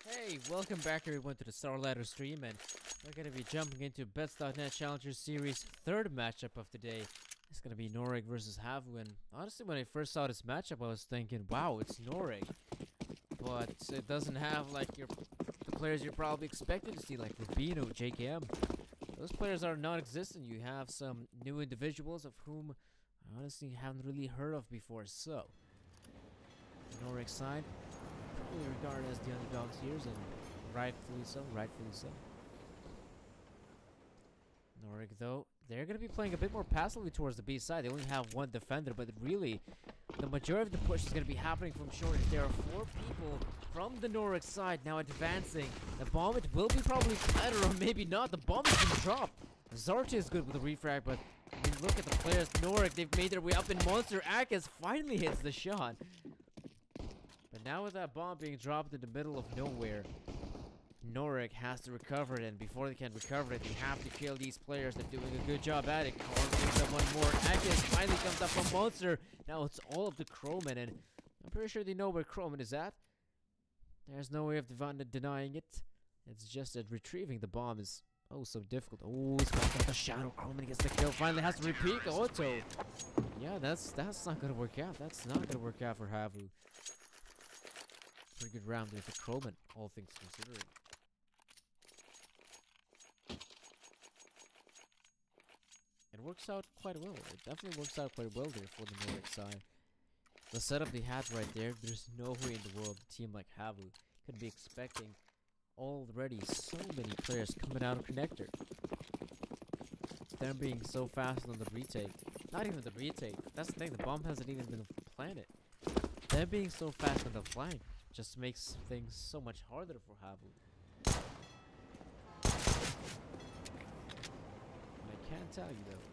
Hey, welcome back everyone to the Star Ladder stream, and we're going to be jumping into Bets.net Challenger Series third matchup of the day. It's going to be NOREG versus HAVU, and honestly when I first saw this matchup I was thinking, wow, it's NOREG. But it doesn't have like the players you're probably expecting to see, like Rubino, JKM. Those players are non-existent. You have some new individuals of whom I honestly haven't really heard of before, so the NOREG side probably regarded as the underdogs here, and rightfully so, NOREG, though, they're going to be playing a bit more passively towards the B side. They only have one defender, but really, the majority of the push is going to be happening from short. There are 4 people from the NOREG side now advancing. The bomb, it will be probably better, or maybe not. The bomb has been dropped. Zarta is good with the refrag, but I mean, look at the players. NOREG, they've made their way up in Monster. Akez finally hits the shot. But now with that bomb being dropped in the middle of nowhere, NOREG has to recover it, and before they can recover it, they have to kill these players. They're doing a good job at it. Karn gives them one more. Akez finally comes up from Monster. Now it's all up to Croman, and I'm pretty sure they know where Croman is at. There's no way of denying it. It's just that retrieving the bomb is oh so difficult. Oh, he's got the shadow. Croman gets the kill. Finally has to repeat the auto. Yeah, that's not gonna work out. That's not gonna work out for HAVU. Pretty good round there for Croman, all things considering. It works out quite well. It definitely works out quite well there for the NOREG side. The setup they had right there, there's no way in the world a team like HAVU could be expecting already so many players coming out of connector. Them being so fast on the retake. Not even the retake. That's the thing, the bomb hasn't even been planted. Them being so fast on the flank just makes things so much harder for HAVU. I can't tell you though,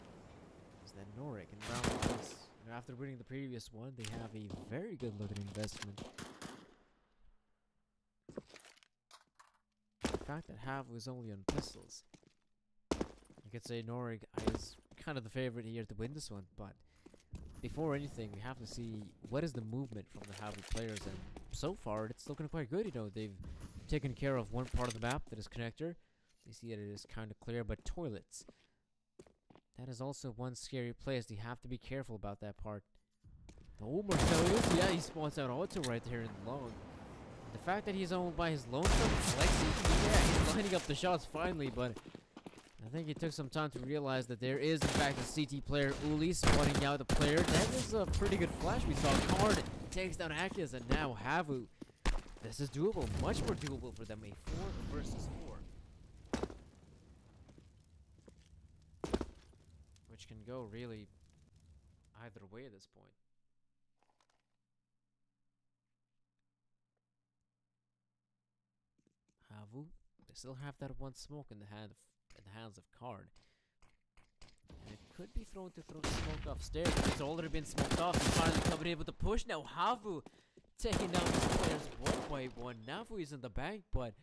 is that NOREG in round like this, after winning the previous one, they have a very good looking investment. The fact that HAVU is only on pistols, I could say NOREG is kind of the favorite here to win this one, but before anything, we have to see what is the movement from the HAVU players, and so far it's looking quite good. You know, they've taken care of one part of the map that is connector. You see that it is kind of clear, but toilets, that is also one scary place. They have to be careful about that part. Oh, Marcellus, yeah, he spawns out auto right there in the long. The fact that he's owned by his lone Flexi, yeah, he's lining up the shots finally, but I think it took some time to realize that there is in fact a CT player, Uli, spawning out the player. That was a pretty good flash. We saw Karn takes down Akez, and now HAVU. This is doable, much more doable for them, a 4 versus 4. Which can go really either way at this point. HAVU, they still have that one smoke in the hands of Karn. And it could be thrown to throw the smoke upstairs, but it's already been smoked off. He's finally coming in with the push. Now HAVU taking down these players one by one. Navu is in the bank, but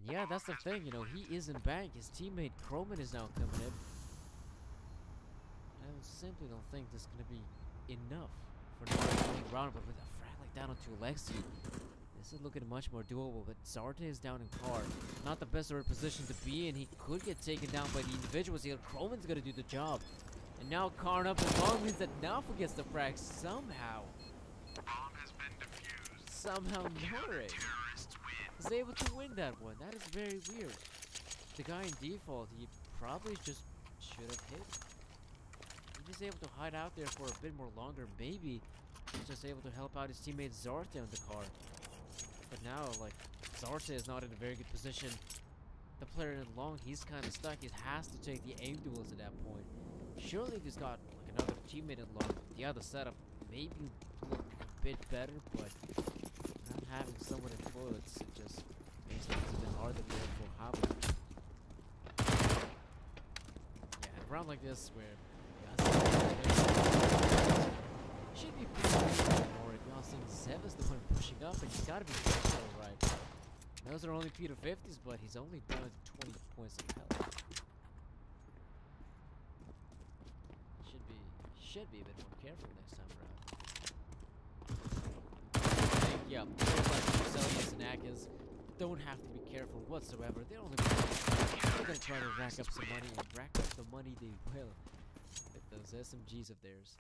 yeah, that's the thing, you know, he is in bank. His teammate Croman is now coming in. I simply don't think this is going to be enough for the winning round, but with a frag like that onto Alexi, this is looking much more doable. But Zarta is down in Karn. Not the best of position to be in. He could get taken down by the individuals here. Croman's going to do the job. And now Karn up and long means that Nafu gets the frag somehow. Bomb has been defused. Somehow NOREG is able to win that one. That is very weird. The guy in default, he probably just should have hit. He was able to hide out there for a bit more longer. Maybe he's just able to help out his teammate Zarta on the car. But now, like, Zarta is not in a very good position. The player in long, he's kind of stuck. He has to take the aim duels at that point. Surely if he's got like another teammate in long, the other setup maybe look a bit better, but not having someone in toilets, it just makes things a bit harder there for HAVU. Yeah, and a round like this where should be pretty good for it. Now seeing Zeva's the one pushing up, and he's gotta be pushing alright. Those are only Peter 50s, but he's only down to 20 points of health. Should be a bit more careful next time around. I think, yeah, players like Marcellus and Akez don't have to be careful whatsoever. They're gonna try to rack up some money, and rack up the money they will with those SMGs of theirs.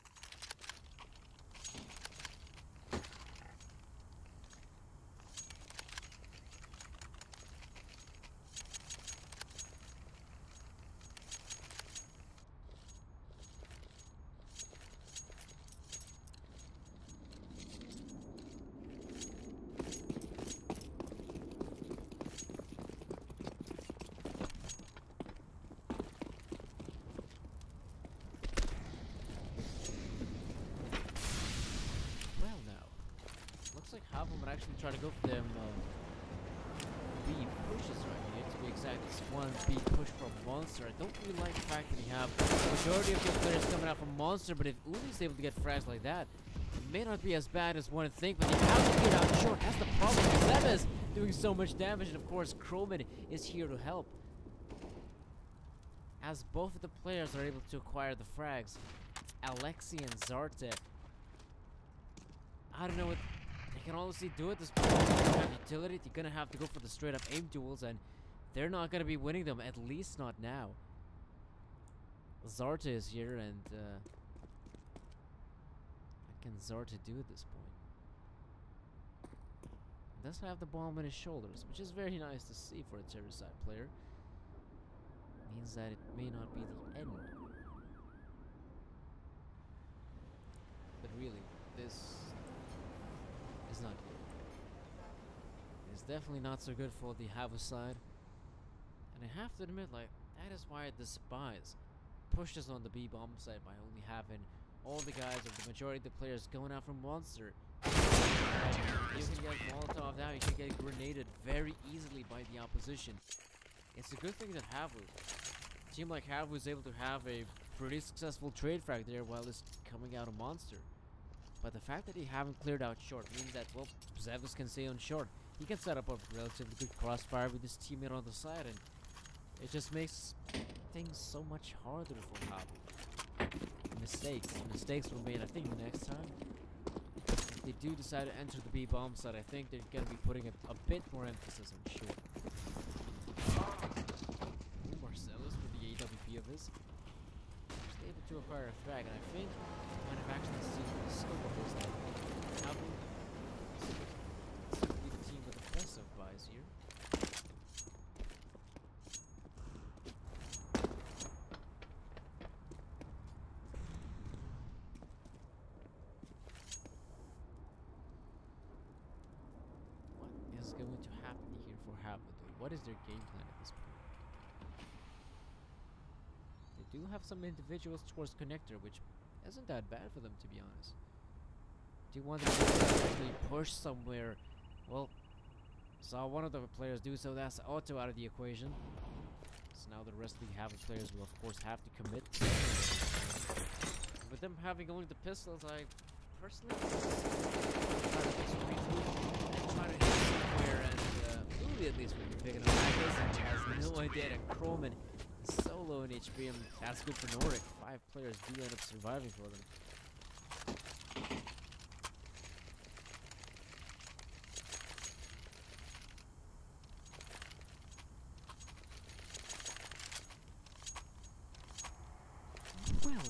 Like HAVU would actually try to go for them B pushes right here. To be exact, it's one B push from Monster. I don't really like the fact that you have the majority of the players coming out from Monster, but if Uli's able to get frags like that, it may not be as bad as one would think, but you have to get out short. That's the problem. Zeva's doing so much damage, and of course, Croman is here to help. As both of the players are able to acquire the frags, Alexi and Zarte, I don't know what. They can honestly do it. This point, they don't have utility. They're gonna have to go for the straight up aim duels, and they're not gonna be winning them, at least not now. Zarte is here, and what can Zarte do at this point? He does have the bomb on his shoulders, which is very nice to see for a Terroricide player. Means that it may not be the end. But really, this is not good. It's definitely not so good for the HAVU side. And I have to admit, like, that is why I despise pushes on the B-bomb side by only having all the guys or the majority of the players going out from Monster. You can get Molotov out, you can get grenaded very easily by the opposition. It's a good thing that HAVU, a team like HAVU is able to have a pretty successful trade frag there while it's coming out of Monster. But the fact that they haven't cleared out short means that, well, Zevis can stay on short. He can set up a relatively good crossfire with his teammate on the side, and it just makes things so much harder for HAVU. Mistakes were made. I think next time, if they do decide to enter the B-bomb side, I think they're going to be putting a bit more emphasis on short. Marcellus with the AWP of his. Just able to acquire a frag, and I think might have actually seen the scope of this. HAVU seems to be the team with the best of buys here. What is going to happen here for HAVU though? What is their game plan at this point? They do have some individuals towards connector, which isn't that bad for them, to be honest. Do you want them to actually push somewhere? Well, saw one of the players do so. That's Otto out of the equation. So now the rest of the HAVU players will, of course, have to commit. With them having only the pistols, I personally try to hit somewhere, and Uli at least will be picking up Magnus, and has no idea that Croman is so low in HP, and that's good for NOREG. 5 players do end up surviving for them. Well now,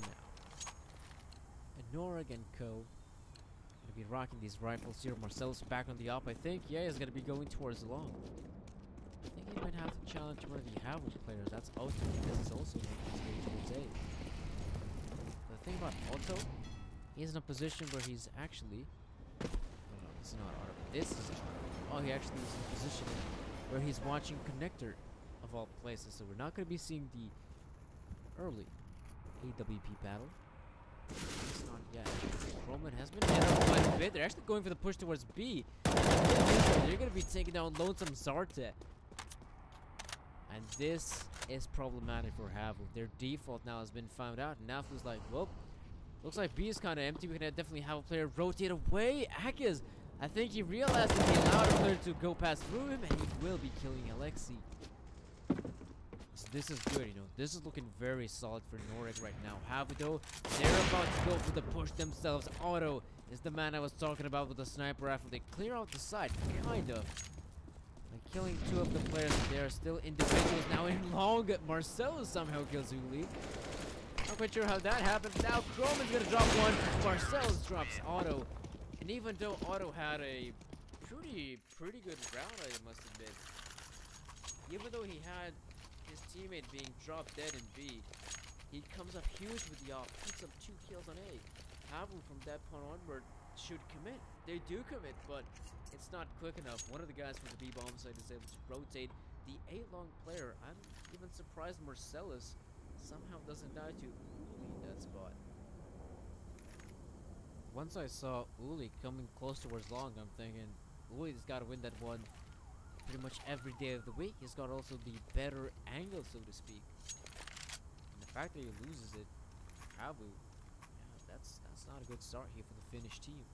NOREG and Co. Gonna be rocking these rifles here. Marcellus back on the op, I think. Yeah, he's gonna be going towards long. I think he might have to challenge one of the HAVU players. That's Otto, because he's also making his way towards A. The thing about Otto, he's in a position where he's actually... Oh no, this is not Otto. This is Otto. Oh, he actually is in a position where he's watching connector of all places. So we're not going to be seeing the early AWP battle. At least not yet. Roman has been hit up quite a bit. They're actually going for the push towards B. They're going to be taking down Lonesome Zarte. And this is problematic for HAVU. Their default now has been found out. And now feels like, well, looks like B is kind of empty. We can definitely have a player rotate away. Akiz, I think he realized that he allowed a player to go past through him, and he will be killing Alexi. So this is good, you know. This is looking very solid for NOREG right now. HAVU though, they're about to go for the push themselves. Otto is the man I was talking about with the sniper rifle. They clear out the side, kind of. Like killing two of the players. They are still individuals now in long. Marcelo somehow kills Uli. Not quite sure how that happened. Now Croman's gonna drop one. Marcelo drops Otto. And even though Otto had a pretty good round, I must admit. Even though he had his teammate being dropped dead in B, he comes up huge with the op, picks up 2 kills on A. HAVU from that point onward should commit. They do commit, but it's not quick enough. One of the guys from the B bomb side is able to rotate the A long player. I'm even surprised Marcellus somehow doesn't die to Uli in that spot. Once I saw Uli coming close towards long, I'm thinking Uli's got to win that one pretty much every day of the week. He's got also the better angle, so to speak. And the fact that he loses it, HAVU, yeah, that's not a good start here for the Finnish team.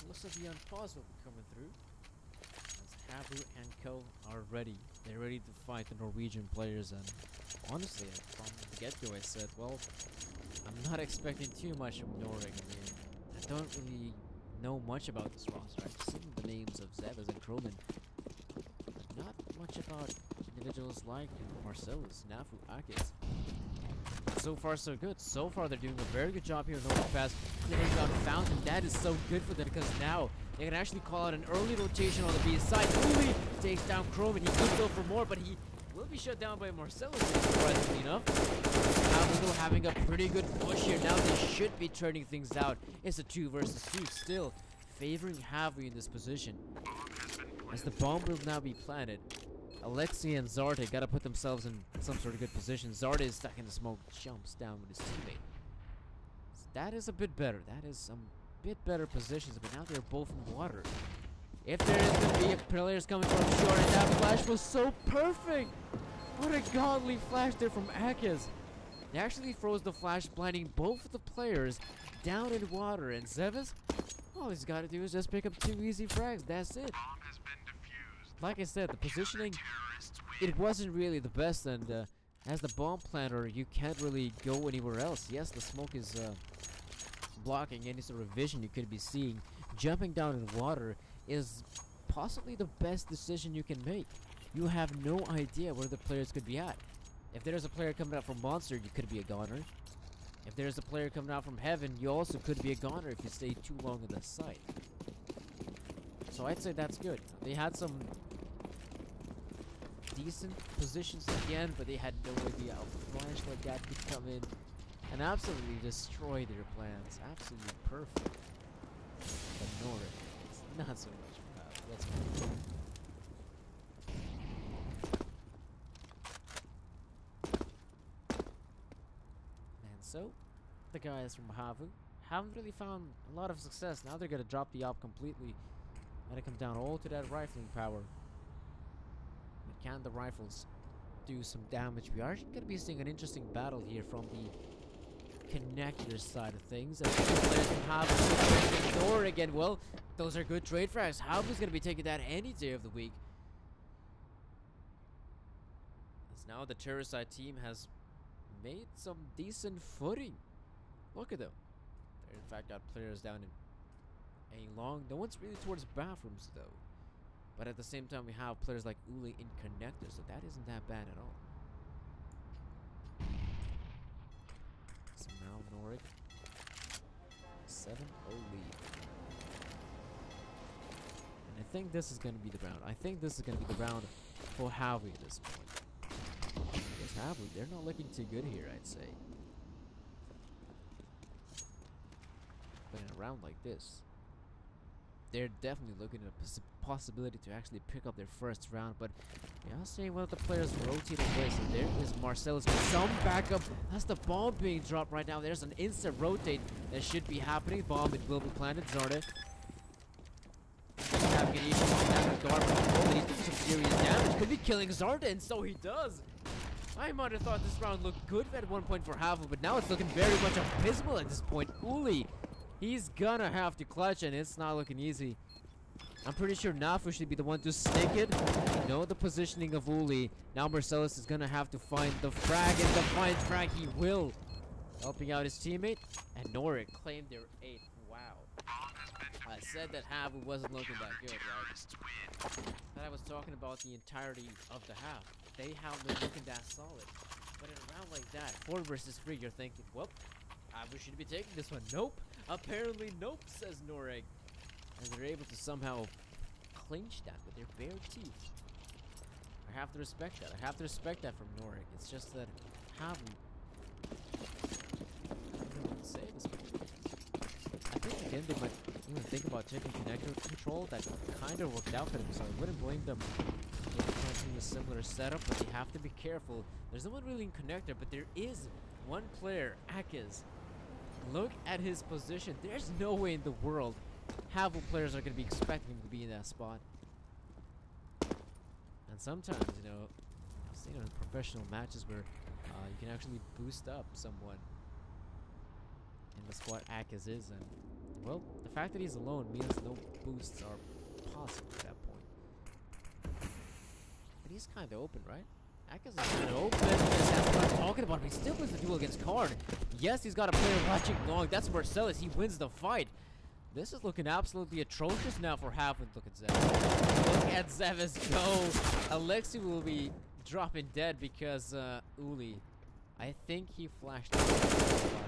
Looks like the unpause will be coming through. As HAVU and Co are ready. They're ready to fight the Norwegian players, and honestly, from the get-go I said, well, I'm not expecting too much from NOREG. I mean, I don't really know much about this roster. I've seen the names of Zebas and Croman, but not much about individuals like Marcellus, Nafu, Akis. So far, so good. So far, they're doing a very good job here in Overpass, clearing out Fountain. That is so good for them because now they can actually call out an early rotation on the B side. Uli takes down Croman. He could go for more, but he will be shut down by Marcellus, surprisingly enough. HAVU still having a pretty good push here. Now they should be turning things out. It's a 2 versus 2, still favoring HAVU in this position. As the bomb will now be planted, Alexei and Zarte gotta put themselves in some sort of good position. Zarte is stuck in the smoke, jumps down with his teammate. So that is a bit better. That is some bit better positions, but now they're both in water. If there is gonna be players coming from short, and that flash was so perfect! What a godly flash there from Akis. They actually froze the flash, blinding both of the players down in water, and Zevis, all he's gotta do is just pick up 2 easy frags. That's it. Like I said, the positioning, it wasn't really the best, and as the bomb planter, you can't really go anywhere else. Yes, the smoke is blocking any sort of vision you could be seeing. Jumping down in water is possibly the best decision you can make. You have no idea where the players could be at. If there's a player coming out from Monster, you could be a goner. If there's a player coming out from Heaven, you also could be a goner if you stay too long on the site. So I'd say that's good. They had some decent positions again, but they had no idea how a flash like that could come in and absolutely destroy their plans. Absolutely perfect. But NOREG, it's not so much about. Let's move on. And so, the guys from HAVU haven't really found a lot of success. Now they're gonna drop the op completely. And it comes down all to that rifling power. But can the rifles do some damage? We are going to be seeing an interesting battle here from the connector side of things. As the players from HAVU NOREG again. Well, those are good trade frags. HAVU's going to be taking that any day of the week. As now the terror side team has made some decent footing. Look at them. They in fact got players down in A long. No one's really towards bathrooms though. But at the same time, we have players like Uli in connector, so that isn't that bad at all. So now NOREG 7-0 lead. And I think this is going to be the round. I think this is going to be the round for HAVU at this point. Because HAVU, they're not looking too good here, I'd say. But in a round like this, they're definitely looking at a possibility to actually pick up their first round. But yeah, I'll say one of the players rotate away. So there is Marcellus with some backup. That's the bomb being dropped right now. There's an instant rotate that should be happening. Bomb, it will be planted. Zarde. Having an issue in that regard, but he's doing some serious damage. Could be killing Zarde, and so he does. I might have thought this round looked good at one point for HAVU, but now it's looking very much abysmal at this point. Uli, he's gonna have to clutch, and it's not looking easy. I'm pretty sure Nafu should be the one to stick it. You know the positioning of Uli. Now Marcellus is gonna have to find the frag, and the fine frag he will. Helping out his teammate, and NOREG claimed their 8th. Wow. I said that HAVU wasn't looking that good, right? But I was talking about the entirety of the half. They haven't been looking that solid. But in a round like that, 4 versus 3, you're thinking, well, HAVU should be taking this one. Nope. Apparently nope, says NOREG. And they're able to somehow clinch that with their bare teeth. I have to respect that. I have to respect that from NOREG. It's just that HAVU... I don't know what to say at this point. I think again they might even think about taking connector control. That kind of worked out for them, so I wouldn't blame them for trying a similar setup, but they have to be careful. There's no one really in connector, but there is one player, Akez. Look at his position. There's no way in the world HAVU players are going to be expecting him to be in that spot. And sometimes, you know, I've seen it in professional matches where you can actually boost up someone in the squad Akez is, and well, the fact that he's alone means no boosts are possible at that point. But he's kind of open, right? Akez is kind of open. Yes, that's what I'm talking about. He still wins the duel against Karn. Yes, he's got a player watching long. That's Marcellus. He wins the fight. This is looking absolutely atrocious now for HAVU. Look at Zev. Look at Zevis go. Alexi will be dropping dead because Uli. I think he flashed out.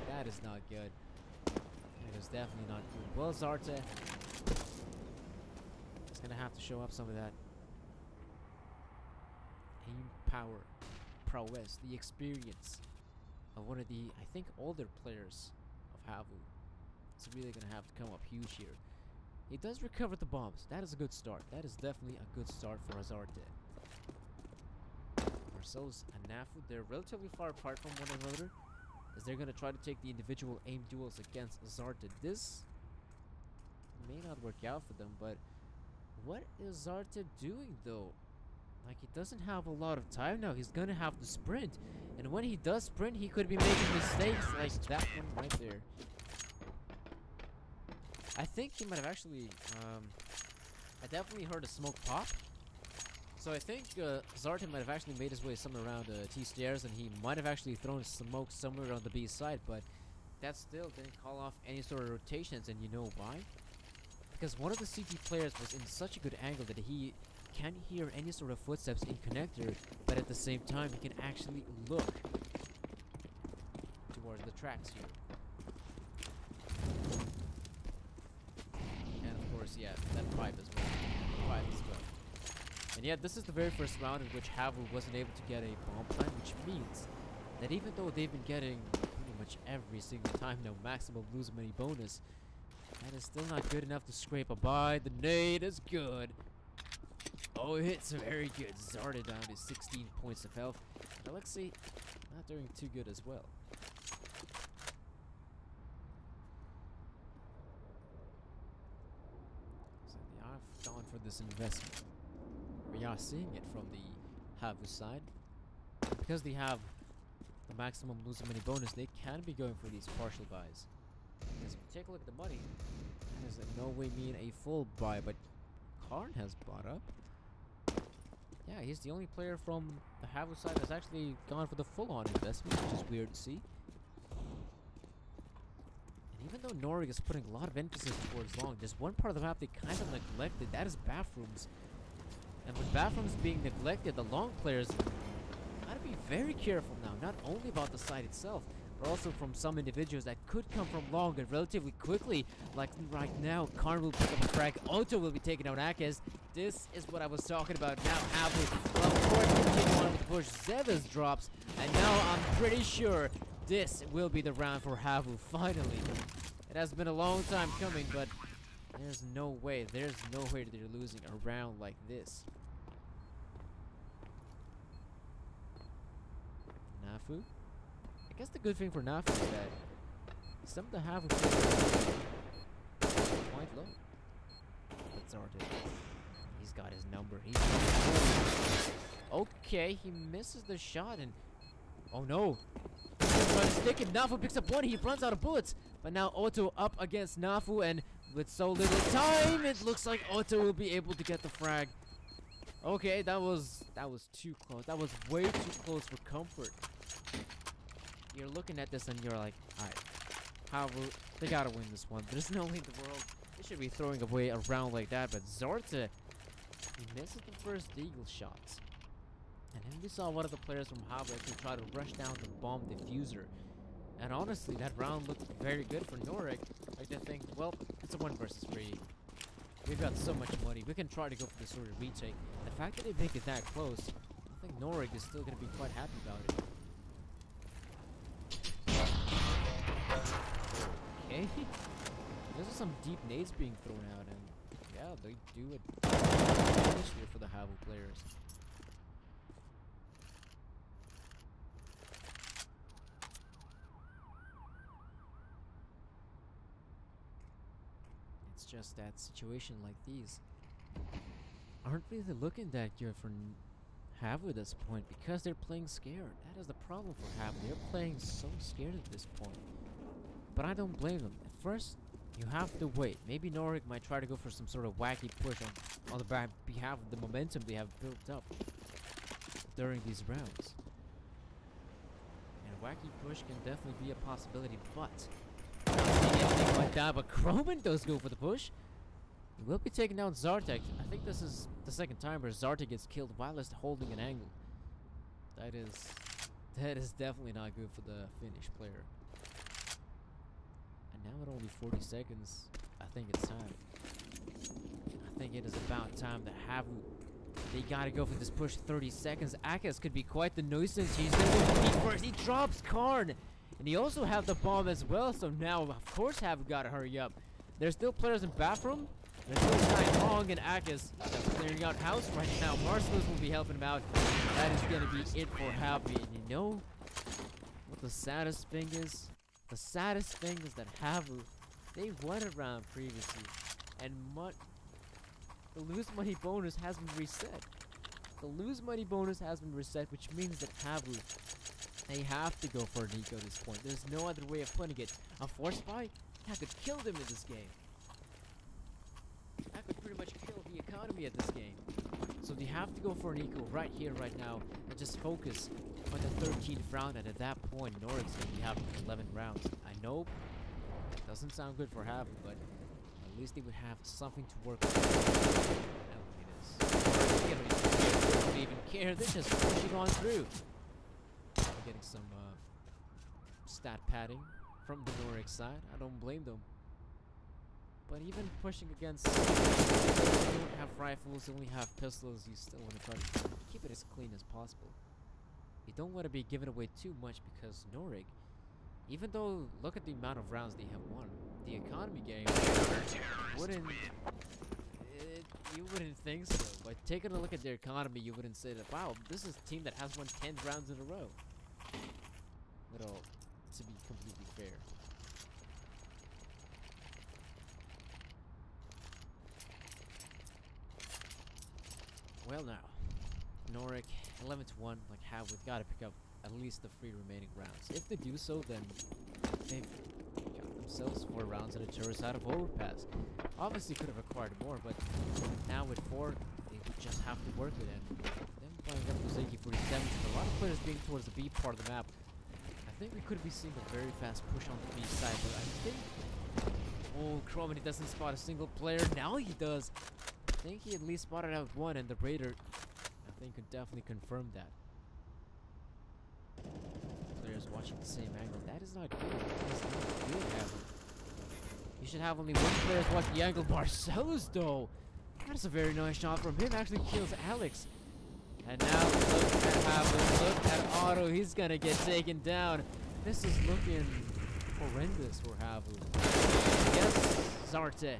That is not good. It is definitely not good. Well, Zarte is gonna have to show up some of that aim power, prowess, the experience of one of the, I think, older players of HAVU. It's really gonna have to come up huge here. He does recover the bombs. That is a good start. That is definitely a good start for Azarte. Marcellus and Nafu, they're relatively far apart from one another, as they're gonna try to take the individual aim duels against Azarte. This may not work out for them, but what is Azarte doing though? Like, he doesn't have a lot of time now. He's gonna have to sprint, and when he does sprint, he could be making mistakes like that one right there. I think he might have actually, I definitely heard a smoke pop. So I think Zarte might have actually made his way somewhere around T stairs, and he might have actually thrown smoke somewhere on the B side, but that still didn't call off any sort of rotations, and you know why? Because one of the CT players was in such a good angle that he can't hear any sort of footsteps in connector, but at the same time he can actually look towards the tracks here. Yeah, that pipe as well. And yet, this is the very first round in which HAVU wasn't able to get a bomb plant, which means that even though they've been getting pretty much every single time now maximum lose money bonus, that is still not good enough to scrape a buy. The nade is good. Oh, it's very good. Zarde down to 16 points of health. And Alexei not doing too good as well. Gone for this investment. We are seeing it from the HAVU side. Because they have the maximum losing money bonus, they can be going for these partial buys. Because if you take a look at the money, that does in no way mean a full buy, but Karn has bought up. Yeah, he's the only player from the HAVU side that's actually gone for the full-on investment, which is weird to see. Even though NOREG is putting a lot of emphasis towards long, there's one part of the map they kind of neglected. That is bathrooms. And with bathrooms being neglected, the long players gotta be very careful now. Not only about the site itself, but also from some individuals that could come from long and relatively quickly. Like right now, Karn will pick up a frag. Otto will be taking out Akez. This is what I was talking about. Now HAVU will of course continue on with the push. Zevis drops, and now I'm pretty sure this will be the round for HAVU, finally. It has been a long time coming, but There's no way they're losing a round like this. Nafu? I guess the good thing for Nafu is that some of the HAVU players are quite low. But Zartek, he's got his number. Okay, he misses the shot and... Oh no! Mistaken. Nafu picks up one, he runs out of bullets. But now Otto up against Nafu, and with so little time, it looks like Otto will be able to get the frag. Okay, that was too close. That was way too close for comfort. You're looking at this and you're like, alright, HAVU, they gotta win this one. There's no way in the world they should be throwing away a round like that. But Zorta, he misses the first Eagle shots. And then we saw one of the players from HAVU actually try to rush down the bomb diffuser. And honestly, that round looked very good for NOREG. Like they think, well, it's a 1 versus 3. We've got so much money. We can try to go for this sort of retake. The fact that they make it that close, I think NOREG is still going to be quite happy about it. Okay. There's some deep nades being thrown out, and yeah, they do it finish here for the HAVU players. It's just that situation like these aren't really looking that good for HAVU at this point because they're playing scared. That is the problem for HAVU. They're playing so scared at this point. But I don't blame them. At first, you have to wait. Maybe NOREG might try to go for some sort of wacky push on the behalf of the momentum they have built up during these rounds. And a wacky push can definitely be a possibility, but anything like that. But Croman does go for the push. He will be taking down Zartek. I think this is the second time where Zartek gets killed while he's holding an angle. That is definitely not good for the Finnish player. Now at only 40 seconds, I think it's time. I think it is about time that HAVU, they gotta go for this push. 30 seconds. Akes could be quite the nuisance. He's gonna go for the first. He drops Karn. And he also have the bomb as well. So now, of course, HAVU gotta hurry up. There's still players in bathroom. There's still Tai Hong and Akes clearing out house right now. Marcelos will be helping him out. That is gonna be it for HAVU. And you know what the saddest thing is? The saddest thing is that HAVU, they won a round previously, and the lose money bonus has been reset. The lose money bonus has been reset, which means that HAVU, they have to go for an eco at this point. There's no other way of putting it. A force buy? That could kill them in this game. That could pretty much kill the economy at this game. So they have to go for an eco right here, right now, and just focus on the 13th round, and at that point, NOREG's going to be having 11 rounds. I know it doesn't sound good for HAVU, but at least they would have something to work with. They don't even care. They're just pushing on through. They're getting some stat padding from the NOREG side. I don't blame them. But even pushing against, you don't have rifles, you only have pistols, you still want to try to keep it as clean as possible. You don't want to be giving away too much because NOREG, even though, look at the amount of rounds they have won, the economy game you wouldn't think so. But taking a look at their economy, you wouldn't say that, wow, this is a team that has won 10 rounds in a row. Well, to be completely fair. Well now, NOREG 11-1, like HAVU, we've got to pick up at least the 3 remaining rounds. If they do so, then they've got themselves 4 rounds and a tourist out of overpass. Obviously could have acquired more, but now with 4, they would just have to work with it. Them playing up those AK-47s, a lot of players being towards the B part of the map. I think we could be seeing a very fast push on the B side, but I think... Oh, Croman, he doesn't spot a single player. Now he does. I think he at least spotted out 1, and the Raider, I think, could definitely confirm that. Players watching the same angle. That is not good. That is not good, HAVU. You should have only 1 player watch the angle. Marcelos, though. That's a very nice shot from him. Actually kills Alex. And now look at HAVU. Look at Otto. He's gonna get taken down. This is looking horrendous for HAVU. Yes, Zarte.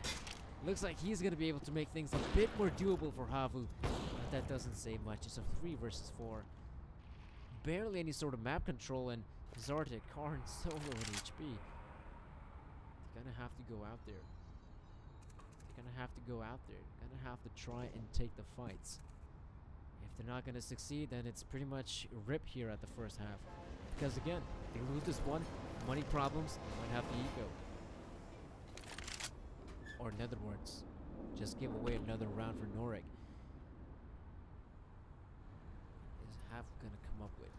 Looks like he's going to be able to make things a bit more doable for HAVU. But that doesn't say much. It's a 3 versus 4. Barely any sort of map control, and Zartek, Karn, solo and HP. They're going to have to go out there. They're going to have to go out there. They're going to have to try and take the fights. If they're not going to succeed, then it's pretty much rip here at the first half. Because again, they lose this one, money problems, they might have the ego. Or in other words, just give away another round for NOREG. Is HAVU gonna come up with?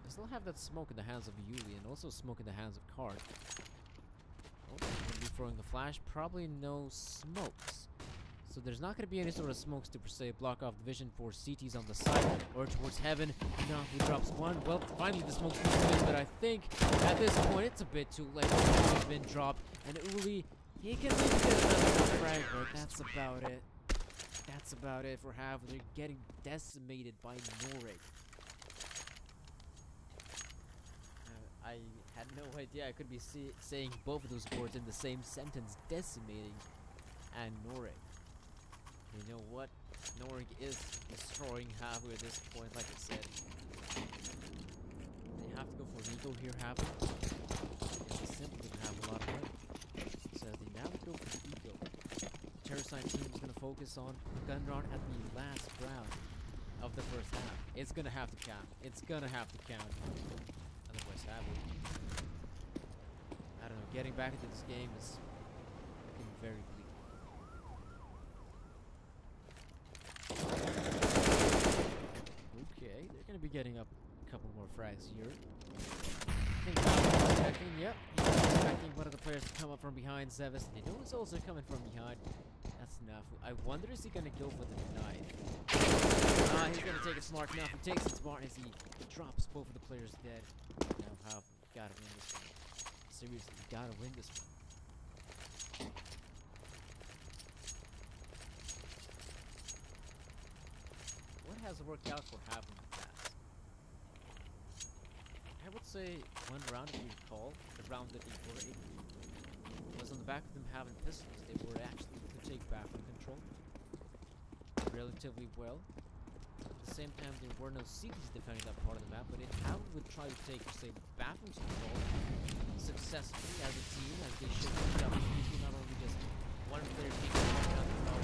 They still have that smoke in the hands of Yuli and also smoke in the hands of Card. Also gonna be throwing the flash, probably no smokes. So there's not gonna be any sort of smokes to per se block off the vision for CTs on the side or towards heaven. Now he drops one. Well, finally the smoke's coming in, but I think at this point it's a bit too late. It's been dropped, and Uli, he can maybe get another frag, but that's about it. That's about it for HAVU. They're getting decimated by NOREG. I had no idea I could be saying both of those words in the same sentence. Decimating and NOREG. You know what? NOREG is destroying HAVU at this point, like I said. They have to go for Nico here, HAVU. They simply didn't have a lot of money. So they now go for the ego. The Terrorsign team is going to focus on gun round at the last round of the first half. It's going to have to count. It's going to have to count. Otherwise, HAVU, I don't know, getting back into this game is looking very bleak. Okay, they're going to be getting up a couple more frags here. I think HAVU is expecting, yep, he's expecting one of the players to come up from behind Zevis. They know it's also coming from behind. That's enough. I wonder, is he going to go for the knife? He's going to take it smart enough. He takes it smart as he drops both of the players dead. Now HAVU, you gotta win this one. Seriously, you gotta win this one. What has worked out for HAVU in the past? I would say one round, if you recall, the round that they were in, was on the back of them having pistols. They were actually able to take bathroom control relatively well. At the same time, there were no CTs defending that part of the map, but HAVU would try to take, say, bathroom control successfully as a team, as they should have not only just one player taking another foul.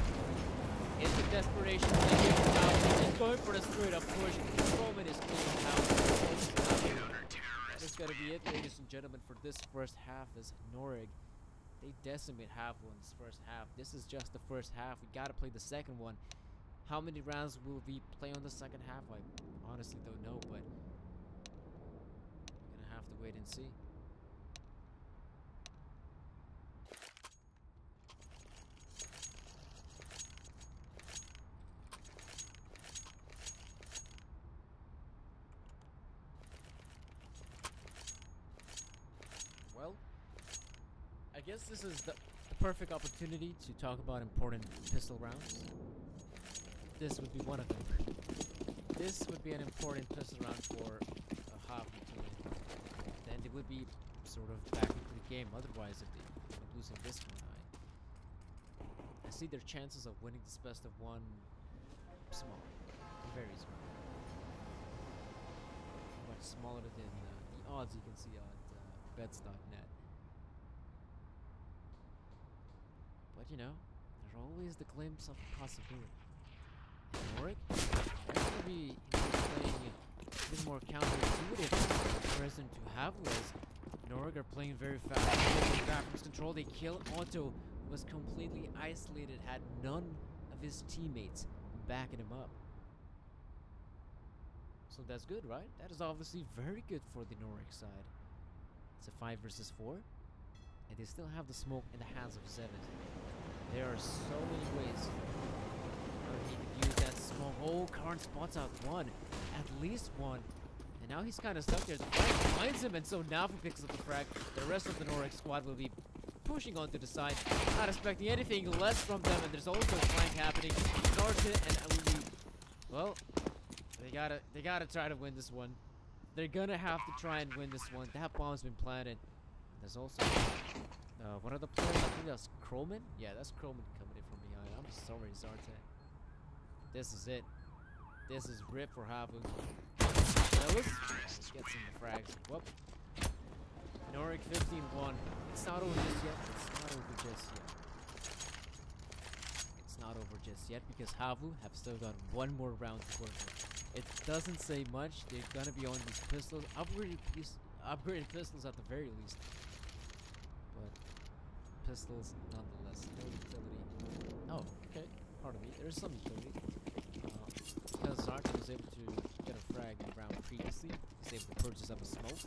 It's a desperation play here from HAVU. He's going for the straight up push. Roman is pulling out. That is going to be it, ladies and gentlemen, for this first half as NOREG. They decimate HAVU in this first half. This is just the first half. We got to play the second one. How many rounds will we play on the second half? I honestly don't know, but we're going to have to wait and see. Well, I guess this is the perfect opportunity to talk about important pistol rounds. This would be one of them. This would be an important pistol round for HAVU to win. Then they would be sort of back into the game. Otherwise, if they end up losing this one, I see their chances of winning this best of one small. Very small. Much smaller than the odds you can see on bets.net. But you know, there's always the glimpse of possibility. NOREG, they're going to be playing a bit more counterintuitive comparison to HAVU, as NOREG are playing very fast. Backwards control, they kill. Otto was completely isolated, had none of his teammates backing him up. So that's good, right? That is obviously very good for the NOREG side. It's a 5 versus 4, and they still have the smoke in the hands of Zevin. There are so many ways he could use that smoke. Oh, Karn spots out one, at least one, and now he's kind of stuck there. The flag finds him, and so now he picks up the frag. The rest of the NOREG squad will be pushing onto the side, not expecting anything less from them, and there's also a flank happening. Narta and Aluni, well, they gotta try to win this one. They're gonna have to try and win this one. That bomb's been planted. There's also one of the players, I think that's Kroman. Yeah, that's Kroman coming in from I'm sorry, Zarte. This is it. This is rip for HAVU. Let's get some frags. Whoop. NOREG 15-1. It's not over just yet. It's not over just yet. It's not over just yet because HAVU have still got one more round to work with. It doesn't say much. They're gonna be on these pistols. Upgraded pistols at the very least. But pistols nonetheless. No utility. Oh, okay. Pardon me. There's some utility. Because Zark was able to get a frag in round previously. He's able to purchase up a smoke.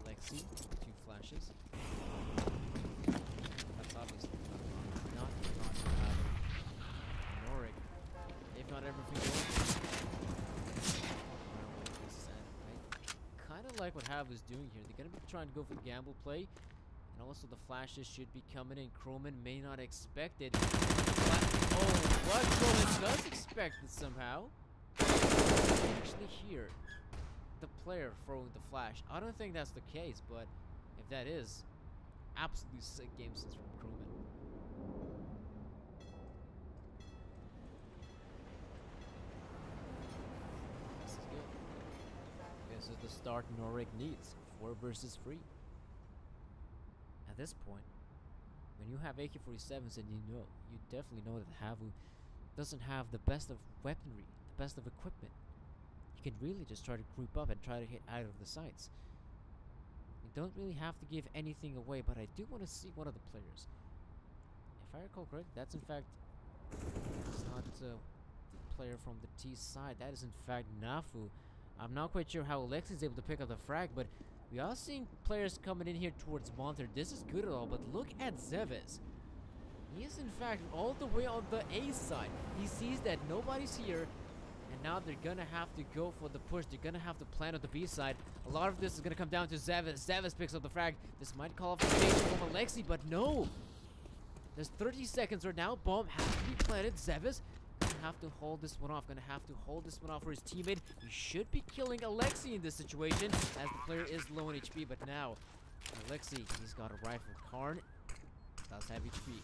Lexi, 2 flashes. That's obviously not NOREG. They've got everything going. I kind of like what HAVU is doing here. They're going to be trying to go for the gamble play. And also the flashes should be coming in. Croman may not expect it. Oh, what? Croman does expect it somehow. You can actually hear the player throwing the flash. I don't think that's the case, but if that is, absolutely sick game sense from Croman. This is good. This is the start NOREG needs. 4 versus 3. At this point, when you have AK-47s and you definitely know that HAVU doesn't have the best of weaponry, the best of equipment. You can really just try to group up and try to hit out of the sights. You don't really have to give anything away, but I do want to see one of the players. If I recall correct, that's in fact, it's not the player from the T side. That is in fact Nafu. I'm not quite sure how Alexi is able to pick up the frag, but we are seeing players coming in here towards Monter. This is good at all, but look at Zeves. He is in fact all the way on the A side. He sees that nobody's here, and now they're gonna have to go for the push. They're gonna have to plan on the B side. A lot of this is gonna come down to Zeves. Zeves picks up the frag. This might call for rotation from Alexi, but no. There's 30 seconds right now. Bomb has to be planted. Zeves gonna have to hold this one off. Gonna have to hold this one off for his teammate. He should be killing Alexi in this situation, as the player is low on HP. But now, Alexi, he's got a rifle. Karn does have HP.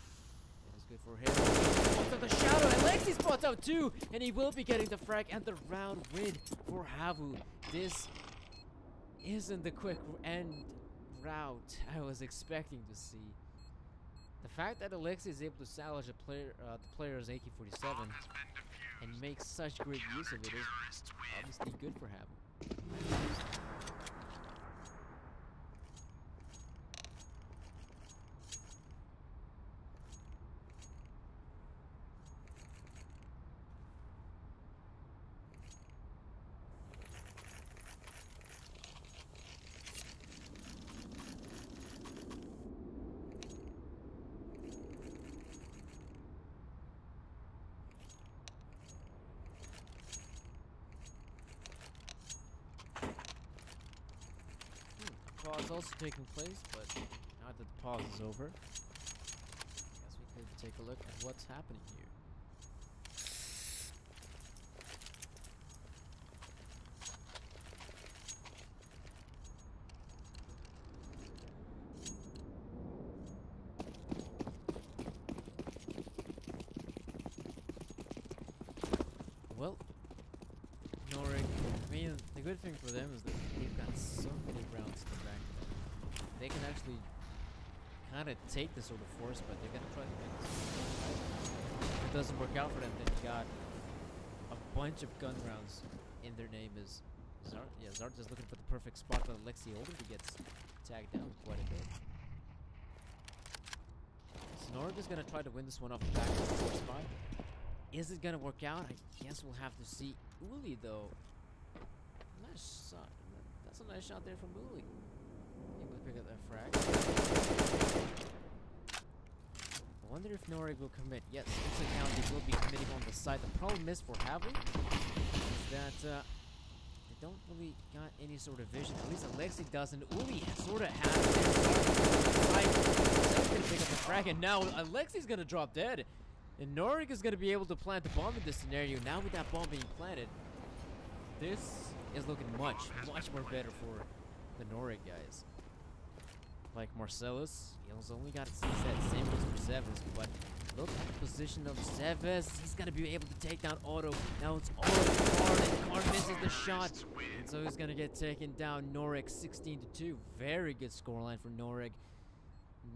It is good for him. Spots out the shadow. Alexi spots out too, and he will be getting the frag and the round win for HAVU. This isn't the quick end route I was expecting to see. The fact that Alexi is able to salvage a player, the player's AK-47 and make such great use of it is obviously good for HAVU. Pause also taking place, but now that the pause is over, I guess we could take a look at what's happening here. Well, NOREG, I mean, the good thing for them is that they've got so many rounds to back them. They can actually kind of take this sort of force, but they're going to try to win this. If it doesn't work out for them, then you got a bunch of gun rounds in their name is Zart. Yeah, Zart is looking for the perfect spot, but Alexi already gets tagged down quite a bit. So NOREG is going to try to win this one off the back of the force spot. Is it going to work out? I guess we'll have to see. Uli, though. Nice shot. That's a nice shot there from Uli. Able to pick up that frag. I wonder if NOREG will commit. Yes, looks like now they will be committing on the side. The problem is for HAVU is that they don't really got any sort of vision. At least Alexi doesn't. Uli sort of has it. Going to pick up the frag, and now Alexi's going to drop dead. And NOREG is going to be able to plant the bomb in this scenario. Now with that bomb being planted, this is looking much more better for the NOREG guys. Like Marcellus, he's only got that same goes for 7s, but Look at the position of Zevis. He's gonna be able to take down Otto. Now it's Otto's card, and the card misses the shot. And so he's gonna get taken down. NOREG 16-2. Very good scoreline for NOREG.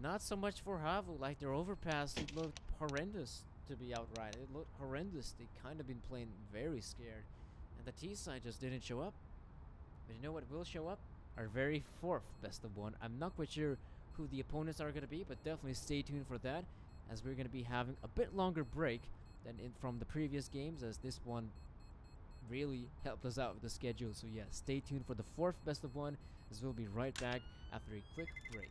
Not so much for HAVU. Like their overpass, it looked horrendous to be outright. It looked horrendous. They kind of been playing very scared. And the T side just didn't show up. But you know what will show up? Our very fourth best of one. I'm not quite sure who the opponents are going to be, but definitely stay tuned for that, as we're going to be having a bit longer break than from the previous games, as this one really helped us out with the schedule. So yeah, stay tuned for the fourth best of one, as we'll be right back after a quick break.